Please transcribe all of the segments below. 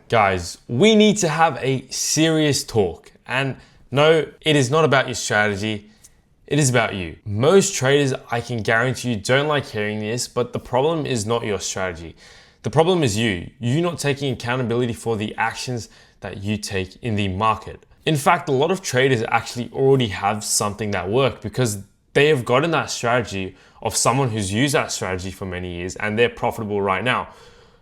Guys, we need to have a serious talk. And no, it is not about your strategy. It is about you. Most traders, I can guarantee you, don't like hearing this, but the problem is not your strategy. The problem is you. You not taking accountability for the actions that you take in the market. In fact, a lot of traders actually already have something that works because they have gotten that strategy of someone who's used that strategy for many years and they're profitable right now.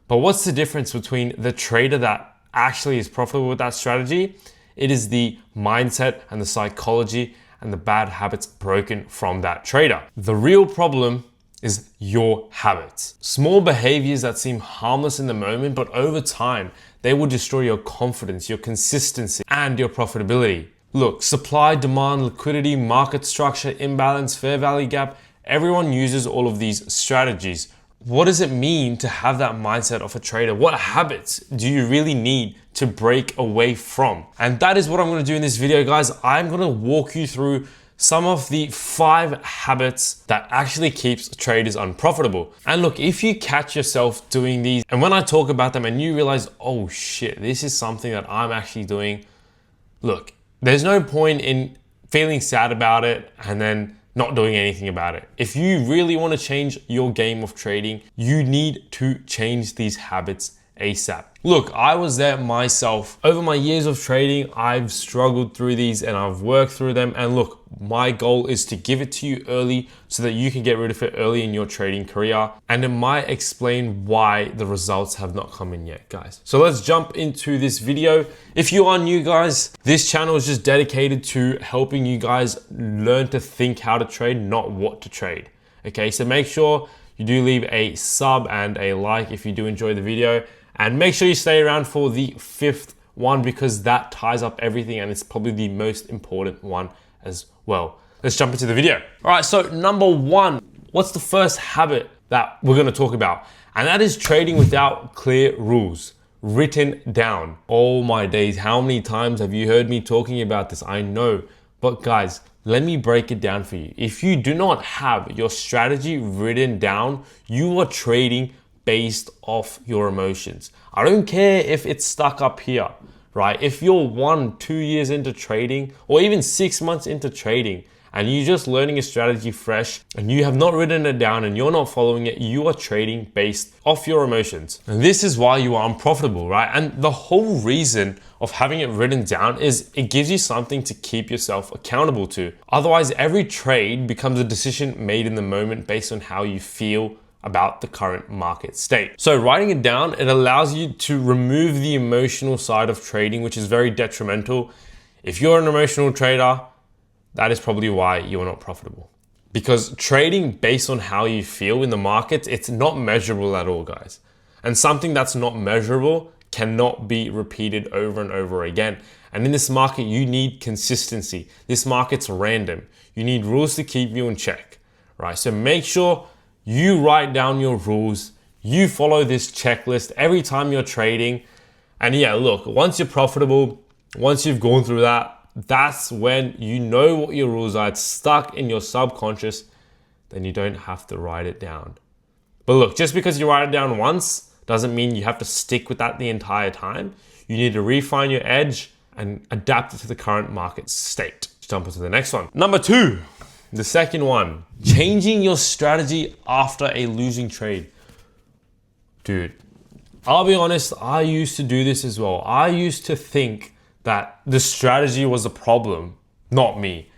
But what's the difference between the trader that actually is profitable with that strategy? It is the mindset and the psychology and the bad habits broken from that trader. The real problem is your habits. Small behaviors that seem harmless in the moment, but over time, they will destroy your confidence, your consistency, and your profitability. Look, supply, demand, liquidity, market structure, imbalance, fair value gap, everyone uses all of these strategies. What does it mean to have that mindset of a trader? What habits do you really need to break away from? And that is what I'm gonna do in this video, guys. I'm gonna walk you through some of the 5 habits that actually keeps traders unprofitable. And look, if you catch yourself doing these, and when I talk about them and you realize, oh shit, this is something that I'm actually doing, look, there's no point in feeling sad about it and then not doing anything about it. If you really want to change your game of trading, you need to change these habits ASAP. Look, I was there myself. Over my years of trading, I've struggled through these and I've worked through them. And look, my goal is to give it to you early so that you can get rid of it early in your trading career. And it might explain why the results have not come in yet, guys. So let's jump into this video. If you are new, guys, this channel is just dedicated to helping you guys learn to think how to trade, not what to trade. Okay, so make sure you do leave a sub and a like if you do enjoy the video. And make sure you stay around for the 5th one because that ties up everything and it's probably the most important one as well. Let's jump into the video. All right, so number 1, what's the first habit that we're gonna talk about? And that is trading without clear rules written down. Oh my days, how many times have you heard me talking about this? I know, but guys, let me break it down for you. If you do not have your strategy written down, you are trading based off your emotions. I don't care if it's stuck up here, right? If you're 1-2 years into trading or even 6 months into trading and you're just learning a strategy fresh and you have not written it down and you're not following it, you are trading based off your emotions. And this is why you are unprofitable, right? And the whole reason of having it written down is it gives you something to keep yourself accountable to. Otherwise, every trade becomes a decision made in the moment based on how you feel about the current market state. So writing it down, it allows you to remove the emotional side of trading, which is very detrimental. If you're an emotional trader, that is probably why you're not profitable. Because trading based on how you feel in the market, it's not measurable at all, guys. And something that's not measurable cannot be repeated over and over again. And in this market, you need consistency. This market's random. You need rules to keep you in check, right? So make sure you write down your rules, you follow this checklist every time you're trading. And yeah, look, once you're profitable, once you've gone through that, that's when you know what your rules are. It's stuck in your subconscious, then you don't have to write it down. But look, just because you write it down once doesn't mean you have to stick with that the entire time. You need to refine your edge and adapt it to the current market state. Let's jump into the next one. Number 2. The second one, changing your strategy after a losing trade. Dude, I'll be honest, I used to do this as well. I used to think that the strategy was the problem, not me.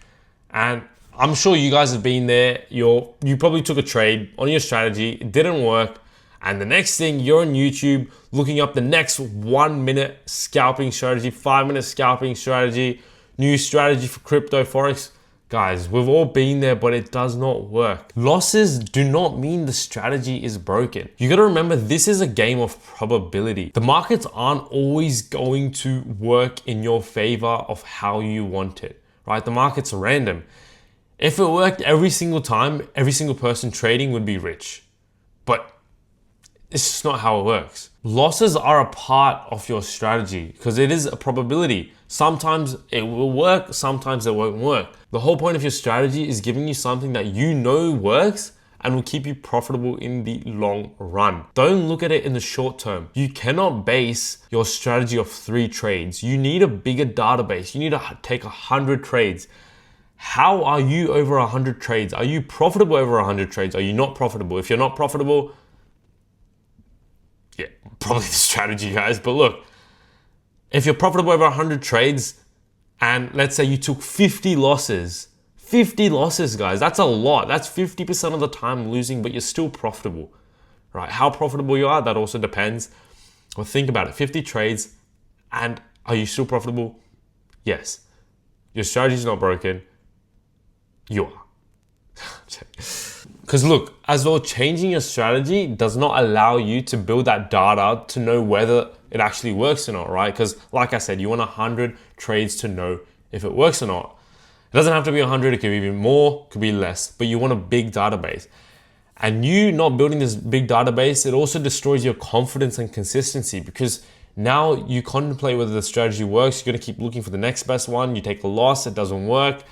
And I'm sure you guys have been there. You probably took a trade on your strategy, it didn't work. And the next thing, you're on YouTube looking up the next 1-minute scalping strategy, 5-minute scalping strategy, new strategy for crypto, Forex. Guys, we've all been there, but it does not work. Losses do not mean the strategy is broken. You gotta remember, this is a game of probability. The markets aren't always going to work in your favor of how you want it, right? The market's random. If it worked every single time, every single person trading would be rich. But it's just not how it works. Losses are a part of your strategy because it is a probability. Sometimes it will work, sometimes it won't work. The whole point of your strategy is giving you something that you know works and will keep you profitable in the long run. Don't look at it in the short term. You cannot base your strategy off 3 trades. You need a bigger database. You need to take 100 trades. How are you over 100 trades? Are you profitable over 100 trades? Are you not profitable? If you're not profitable, yeah, probably the strategy, guys. But look, if you're profitable over 100 trades, and let's say you took 50 losses, guys, that's a lot. That's 50% of the time losing, but you're still profitable, right? How profitable you are, that also depends. Well, think about it, 50 trades, and are you still profitable? Yes. Your strategy's not broken. You are. Because look, as well, changing your strategy does not allow you to build that data to know whether it actually works or not, right? Because like I said, you want 100 trades to know if it works or not. It doesn't have to be 100, it could be even more, could be less, but you want a big database. And you not building this big database, it also destroys your confidence and consistency, because now you contemplate whether the strategy works. You're gonna keep looking for the next best one. You take a loss, it doesn't work.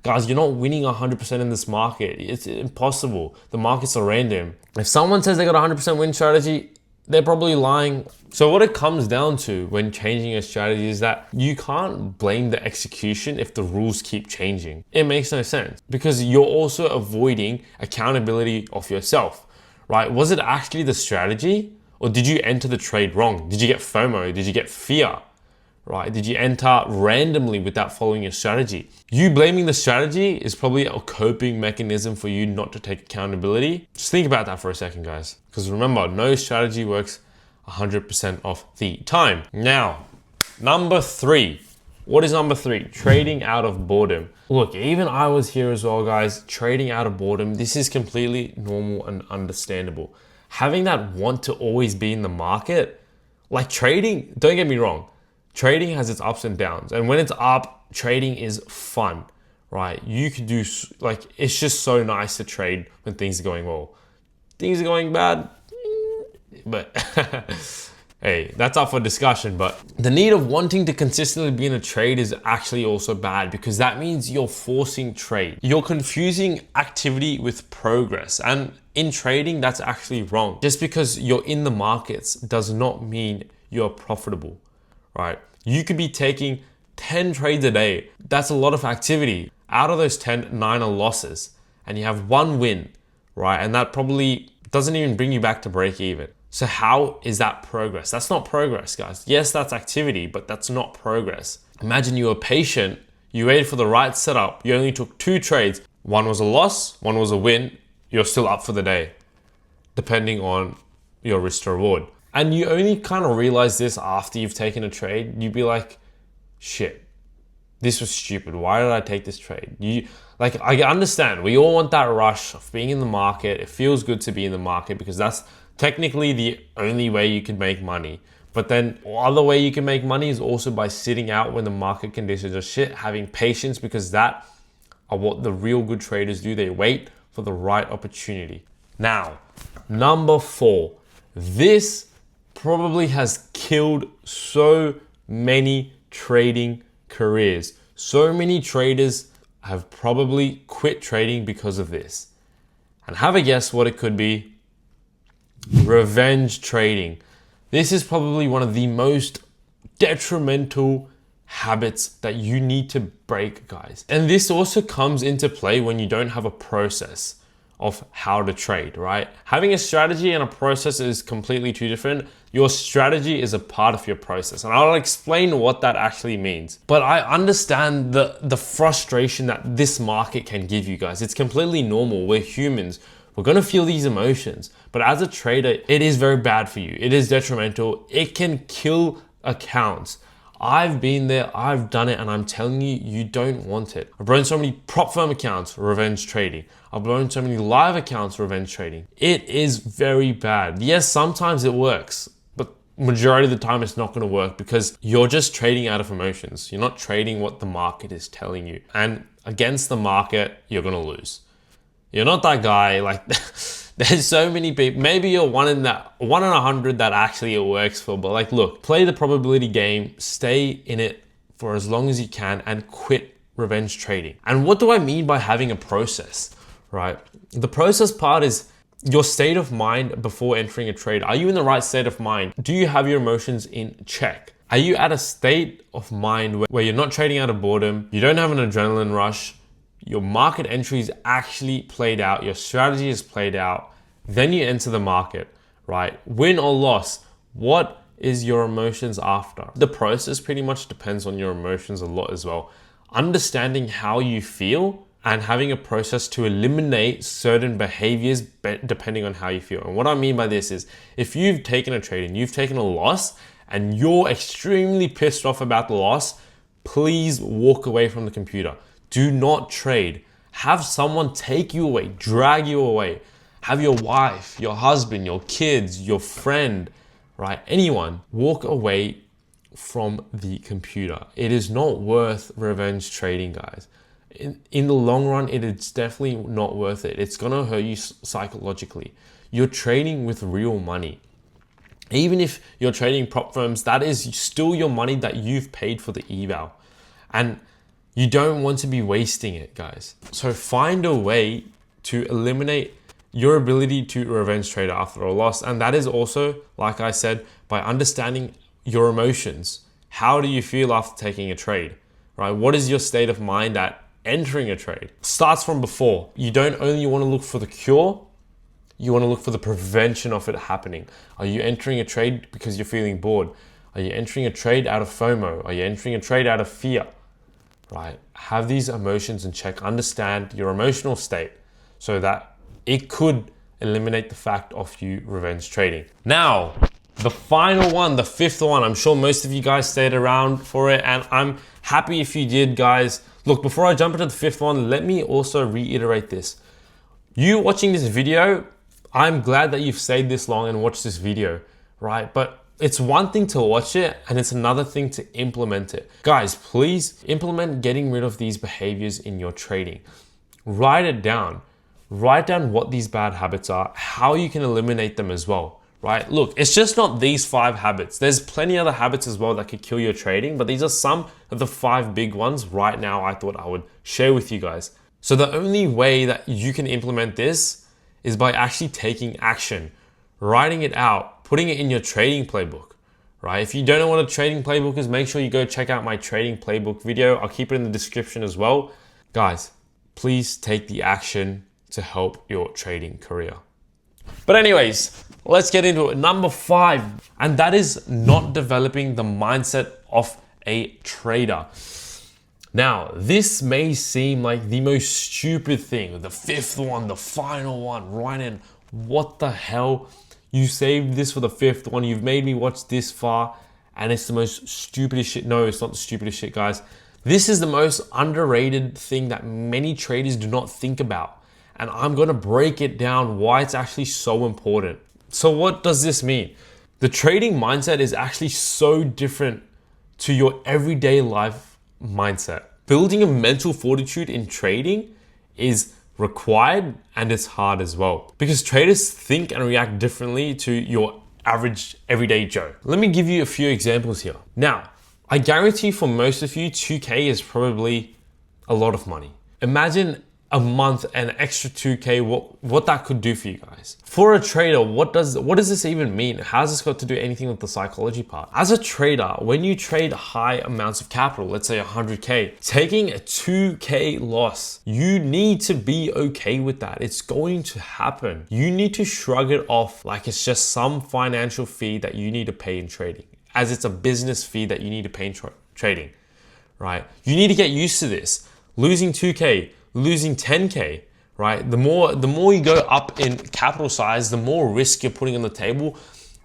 Guys, you're not winning 100% in this market. It's impossible. The markets are random. If someone says they got a 100% win strategy, they're probably lying. So what it comes down to when changing a strategy is that you can't blame the execution if the rules keep changing. It makes no sense, because you're also avoiding accountability of yourself, right? Was it actually the strategy, or did you enter the trade wrong? Did you get FOMO? Did you get fear? Right? Did you enter randomly without following your strategy? You blaming the strategy is probably a coping mechanism for you not to take accountability. Just think about that for a second, guys. Because remember, no strategy works 100% of the time. Now, number 3. What is number 3? Trading out of boredom. Look, even I was here as well, guys. Trading out of boredom. This is completely normal and understandable. Having that want to always be in the market, like trading, don't get me wrong. Trading has its ups and downs, and when it's up, trading is fun, right? You could do, like, it's just so nice to trade when things are going well. Things are going bad, but hey, that's up for discussion. But the need of wanting to consistently be in a trade is actually also bad, because that means you're forcing trade. You're confusing activity with progress, and in trading, that's actually wrong. Just because you're in the markets does not mean you're profitable. Right? You could be taking 10 trades a day. That's a lot of activity. Out of those 10, 9 are losses, and you have 1 win, right? And that probably doesn't even bring you back to break even. So how is that progress? That's not progress, guys. Yes, that's activity, but that's not progress. Imagine you were patient, you waited for the right setup, you only took 2 trades. 1 was a loss, 1 was a win. You're still up for the day, depending on your risk to reward. And you only kind of realize this after you've taken a trade. You'd be like, shit, this was stupid. Why did I take this trade? I understand. We all want that rush of being in the market. It feels good to be in the market because that's technically the only way you can make money. But then the other way you can make money is also by sitting out when the market conditions are shit, having patience, because that are what the real good traders do. They wait for the right opportunity. Now, number 4, this probably has killed so many trading careers. So many traders have probably quit trading because of this. And have a guess what it could be? Revenge trading. This is probably one of the most detrimental habits that you need to break, guys. And this also comes into play when you don't have a process of how to trade, right? Having a strategy and a process is completely 2 different. Your strategy is a part of your process, and I'll explain what that actually means. But I understand the frustration that this market can give you guys. It's completely normal. We're humans. We're gonna feel these emotions. But as a trader, it is very bad for you. It is detrimental. It can kill accounts. I've been there, I've done it, and I'm telling you, you don't want it. I've blown so many prop firm accounts, revenge trading. I've blown so many live accounts, revenge trading. It is very bad. Yes, sometimes it works, but majority of the time it's not gonna work because you're just trading out of emotions. You're not trading what the market is telling you. And against the market, you're gonna lose. You're not that guy, like, there's so many people, maybe you're one in 100 that actually it works for, but like, look, play the probability game, stay in it for as long as you can, and quit revenge trading. And what do I mean by having a process, right? The process part is your state of mind before entering a trade. Are you in the right state of mind? Do you have your emotions in check? Are you at a state of mind where you're not trading out of boredom, you don't have an adrenaline rush, your market entry is actually played out, your strategy is played out, then you enter the market, right? Win or loss, what is your emotions after? The process pretty much depends on your emotions a lot as well. Understanding how you feel and having a process to eliminate certain behaviors depending on how you feel. And what I mean by this is, if you've taken a trade and you've taken a loss and you're extremely pissed off about the loss, please walk away from the computer. Do not trade. Have someone take you away, drag you away. Have your wife, your husband, your kids, your friend, right? Anyone, walk away from the computer. It is not worth revenge trading, guys. In the long run, it is definitely not worth it. It's gonna hurt you psychologically. You're trading with real money. Even if you're trading prop firms, that is still your money that you've paid for the eval. And you don't want to be wasting it, guys. So find a way to eliminate your ability to revenge trade after a loss. And that is also, like I said, by understanding your emotions. How do you feel after taking a trade, right? What is your state of mind at entering a trade? Starts from before. You don't only want to look for the cure, you want to look for the prevention of it happening. Are you entering a trade because you're feeling bored? Are you entering a trade out of FOMO? Are you entering a trade out of fear? Right? Have these emotions in check. Understand your emotional state so that it could eliminate the fact of you revenge trading. Now, the final one, the fifth one, I'm sure most of you guys stayed around for it, and I'm happy if you did, guys. Look, before I jump into the fifth one, let me also reiterate this. You watching this video, I'm glad that you've stayed this long and watched this video, right? But it's one thing to watch it and it's another thing to implement it. Guys, please implement getting rid of these behaviors in your trading. Write it down. Write down what these bad habits are, how you can eliminate them as well, right? Look, it's just not these 5 habits. There's plenty other habits as well that could kill your trading, but these are some of the 5 big ones right now I thought I would share with you guys. So the only way that you can implement this is by actually taking action, writing it out, putting it in your trading playbook, right? If you don't know what a trading playbook is, make sure you go check out my trading playbook video. I'll keep it in the description as well. Guys, please take the action to help your trading career. But anyways, let's get into it. Number 5, and that is not developing the mindset of a trader. Now, this may seem like the most stupid thing, the 5th one, the final one, right in. What the hell? You saved this for the 5th one. You've made me watch this far, and it's the most stupidest shit. No, it's not the stupidest shit, guys. This is the most underrated thing that many traders do not think about. And I'm gonna break it down why it's actually so important. So what does this mean? The trading mindset is actually so different to your everyday life mindset. Building a mental fortitude in trading is required and it's hard as well, because traders think and react differently to your average everyday Joe. Let me give you a few examples here. Now, I guarantee for most of you, 2K is probably a lot of money. Imagine a month an extra 2K, what that could do for you guys. For a trader, what does this even mean? How's this got to do anything with the psychology part? As a trader, when you trade high amounts of capital, let's say 100K, taking a 2K loss, you need to be okay with that. It's going to happen. You need to shrug it off like it's just some financial fee that you need to pay in trading, as it's a business fee that you need to pay in trading, right? You need to get used to this. Losing 2K, losing 10K, right? The more you go up in capital size, the more risk you're putting on the table,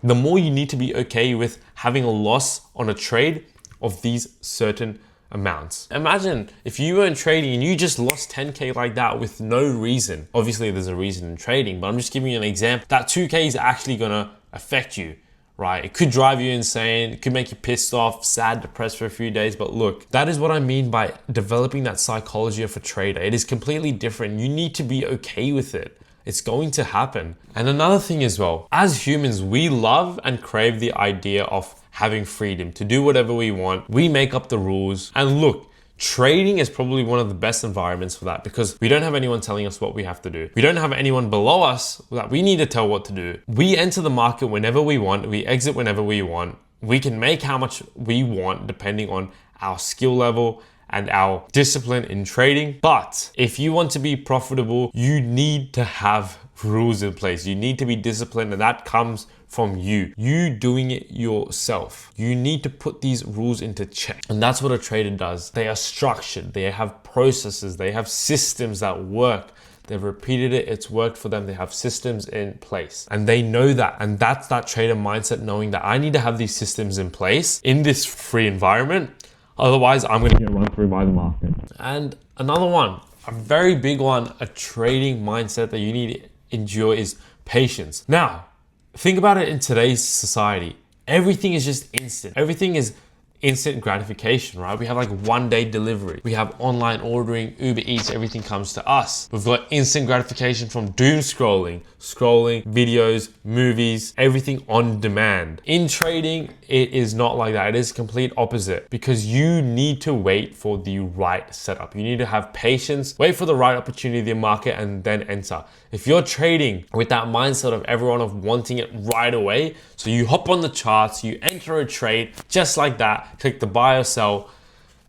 the more you need to be okay with having a loss on a trade of these certain amounts. Imagine if you were in trading and you just lost 10K like that with no reason. Obviously there's a reason in trading, but I'm just giving you an example. That 2K is actually gonna affect you, right? It could drive you insane. It could make you pissed off, sad, depressed for a few days. But look, that is what I mean by developing that psychology of a trader. It is completely different. You need to be okay with it. It's going to happen. And another thing as well, as humans, we love and crave the idea of having freedom to do whatever we want. We make up the rules. And look, Trading is probably one of the best environments for that because we don't have anyone telling us what we have to do. We don't have anyone below us that we need to tell what to do. We enter the market whenever we want. We exit whenever we want. We can make how much we want depending on our skill level and our discipline in trading. But if you want to be profitable, you need to have rules in place. You need to be disciplined, and that comes from you doing it yourself. You need to put these rules into check. And that's what a trader does. They are structured. They have processes. They have systems that work. They've repeated it. It's worked for them. They have systems in place and they know that. And that's that trader mindset, knowing that I need to have these systems in place in this free environment. Otherwise, I'm going to get run through by the market. And another one, a very big one, a trading mindset that you need to endure is patience. Now, think about it in today's society. Everything is just instant. Everything is instant gratification, right? We have like 1-day delivery. We have online ordering, Uber Eats, everything comes to us. We've got instant gratification from doom scrolling videos, movies, everything on demand. In trading, it is not like that. It is complete opposite because you need to wait for the right setup. You need to have patience, wait for the right opportunity in the market and then enter. If you're trading with that mindset of everyone of wanting it right away, so you hop on the charts, you enter a trade just like that, click the buy or sell,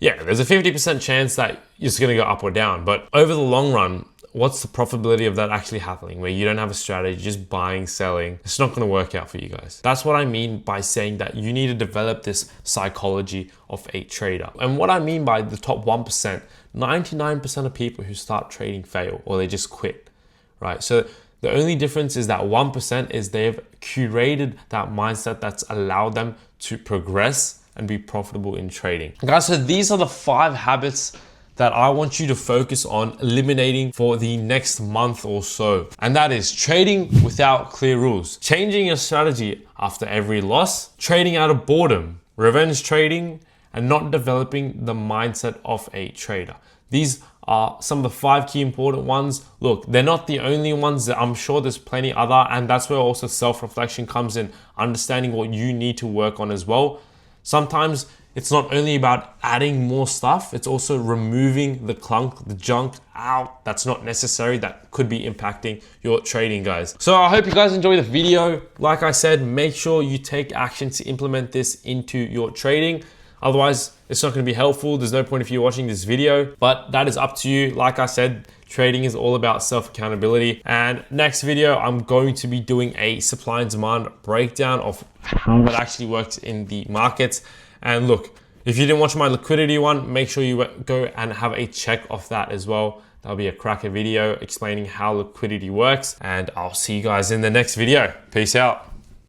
yeah, there's a 50% chance that it's gonna go up or down. But over the long run, what's the profitability of that actually happening where you don't have a strategy, just buying, selling? It's not gonna work out for you guys. That's what I mean by saying that you need to develop this psychology of a trader. And what I mean by the top 1%, 99% of people who start trading fail or they just quit, right? So the only difference is that 1% is they've curated that mindset that's allowed them to progress and be profitable in trading. Guys, so these are the 5 habits that I want you to focus on eliminating for the next month or so. And that is trading without clear rules, changing your strategy after every loss, trading out of boredom, revenge trading, and not developing the mindset of a trader. These are some of the 5 key important ones. Look, they're not the only ones. I'm sure there's plenty other, and that's where also self-reflection comes in, understanding what you need to work on as well. Sometimes it's not only about adding more stuff, it's also removing the clunk, the junk out that's not necessary, that could be impacting your trading, guys. So I hope you guys enjoy the video. Like I said, make sure you take action to implement this into your trading. Otherwise, it's not going to be helpful. There's no point if you're watching this video, but that is up to you. Like I said, trading is all about self-accountability. And next video, I'm going to be doing a supply and demand breakdown of how that actually works in the markets. And look, if you didn't watch my liquidity one, make sure you go and have a check of that as well. That'll be a cracker video explaining how liquidity works. And I'll see you guys in the next video. Peace out.